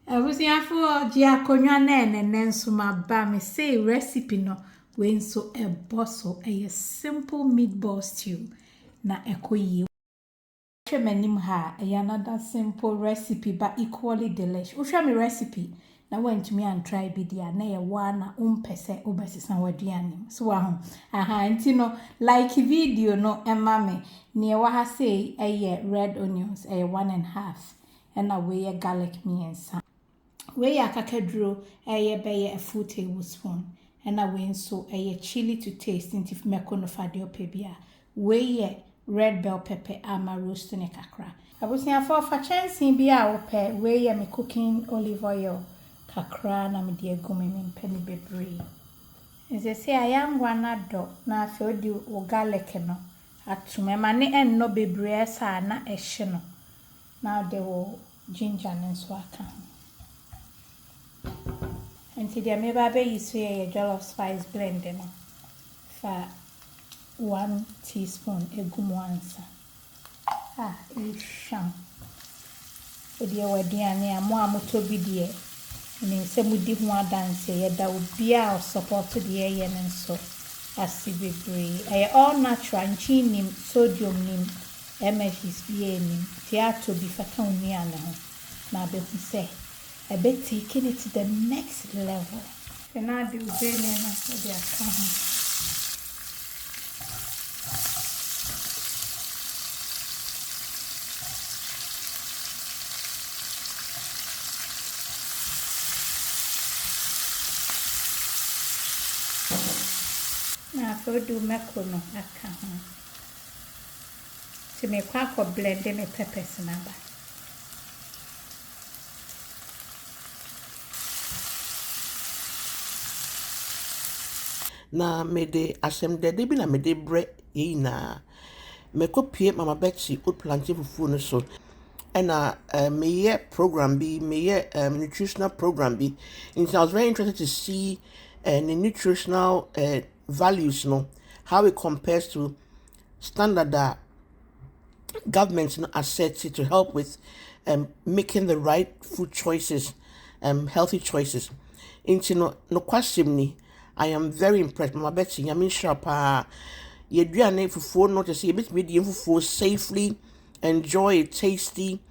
Abusiafo gia konwa na enenenso maba me say recipe no we nso eboso simple meatball stew na ekoyi. Hwe manim ha another simple recipe but equally delicious. Uhwe me recipe na wantumi an try bi dia na ye wa na umpese obesesa waduane. So wa nti no like video no ema me ne wa ha say red onions 1.5 and we garlic miensa. We kakaduro beye a full tablespoon and we nso chili to taste if meko no fa de opebia. We red bell pepper ama roast ne kakra. Abusiafo fa chansi bi a wope we me cooking olive oil kakra na me de agu me mpani bebre. Nse say ayangwa na do na afi odi o garlic no atume ma ne enno bebre sa na ehye no. Now de wo ginger ne nso aka. Nti dia me ba be yiso ye jollof spice blend no fa 1 teaspoon egum ansa. Isham. Odi awadiane amo amotobi de ni se mudi ho adanse ye da obi a support de ye ne nso asibebre. All natural nchi nim sodium nim MSG bi nim tiato bi faka uni ane ho na be hu se I bet taking it to the next level. And now the ubene na the account. Now for do macono account. To make quack or blend them a peppers number. Na mede asem dede bi na mede bre yi na mekopie mama Betsy oat plantain fufu no so na meye program bi meye nutritional program bi. And I was very interested to see the nutritional values no how it compares to standard that government no are set to help with making the right food choices, healthy choices. Into no question ni I am very impressed. Mama Betsy, yamin sharp yeduane fufuo no to see a bit medium fufuo safely, enjoy it tasty,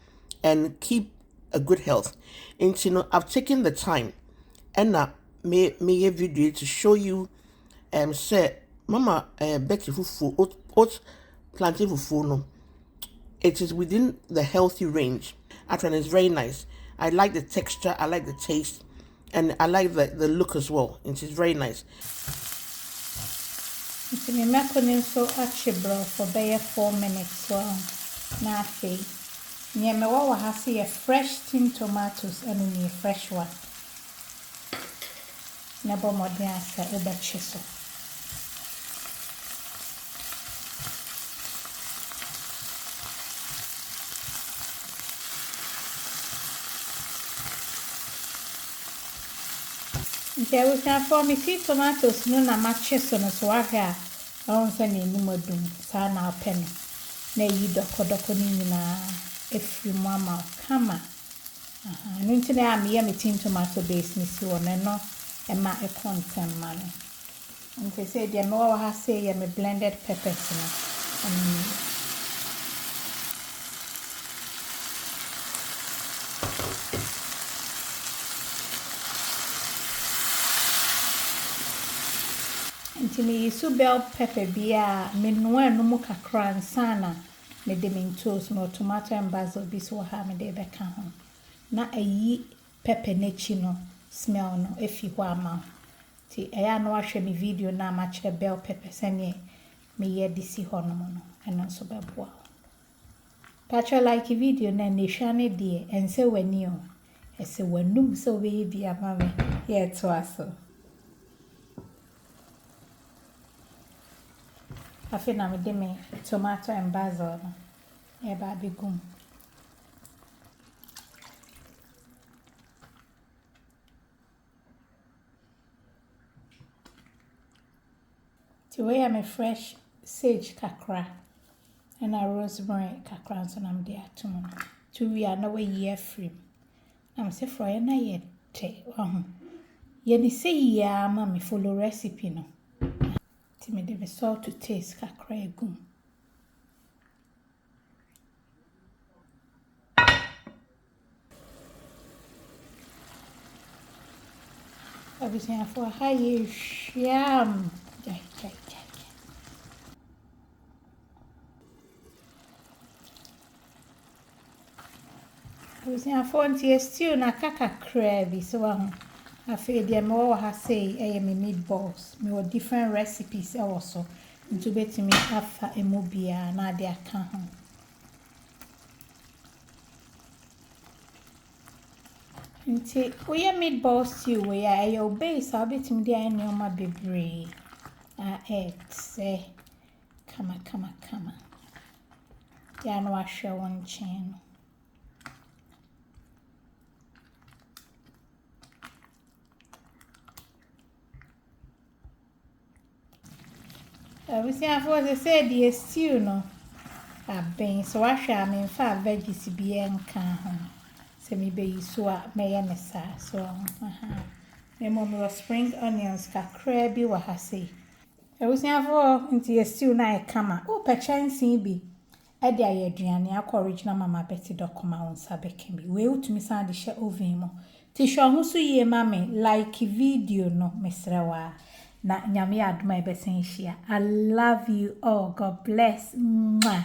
and keep a good health. Into I've taken the time and me a video to show you say Mama Betsy fufuo oat plantain fufuo no. It is within the healthy range. Actually, it's very nice. I like the texture, I like the taste, and I like the look as well. It is very nice. Nti me makonin so achibro for be 4 minutes well. Na afi. Nye me wa ha see a fresh steamed tomatoes and a fresh one. Na bo modern asa e ba chiso. Nti we can for me see tomatoes no na matche so no so ahia on se na eni modum sa na open na yi doko ni nyina efri mama kama no nti na am ye me tin tomato base ni si wona no e ma e content ma no nti se dia no wa ha say ye me blended peppers no nti me yisu bell pepper bia me noa no mu kakra nsana me de mentos no tomato and basil bi so ha me de be ka ho na ayi pepper na chi no smell no efi ho ama ti eya no ahwe me video na ma kire bell pepper sane me ye de si ho no no eno so be boa patcha like video na ne hwane de ense wani o ese wanum so we bi ama me ye to aso afi na me de me tomato and basil no e ba bigum ti we am fresh sage kakra and a rosemary kakra so na me de atum to we are na we ye free I'm say fry na ye te. Ye ni say ya ma me follow recipe no. Ti me de salt to taste kakra egum. Everything for high sham. Jai. Everything for nti stew na kakra bi so afei de me wo ha say me meatballs. Me with different recipes also. Nti betimi afa emu bia na de aka ho. Nti we meatball stew we your base betimi de anyoma bebre. Eggs kama. Ya no ahwe won chen. Everything for the say the stew no. Been so ahwe am in fa veggies bi enka ho. Se me be so a me ye ne sa so me mo spring onions kakra bi wa ha say. Everything for into a stew na e kama. O pe chansi bi. E de aye aduane akọ original mama Betty dokoma won sabeke bi. We utumi san de hye oven mo. Ti hwe ho so ye ma me like video no mesrewa. Na nyame adoma e besen hia. I love you all. God bless. Mwah.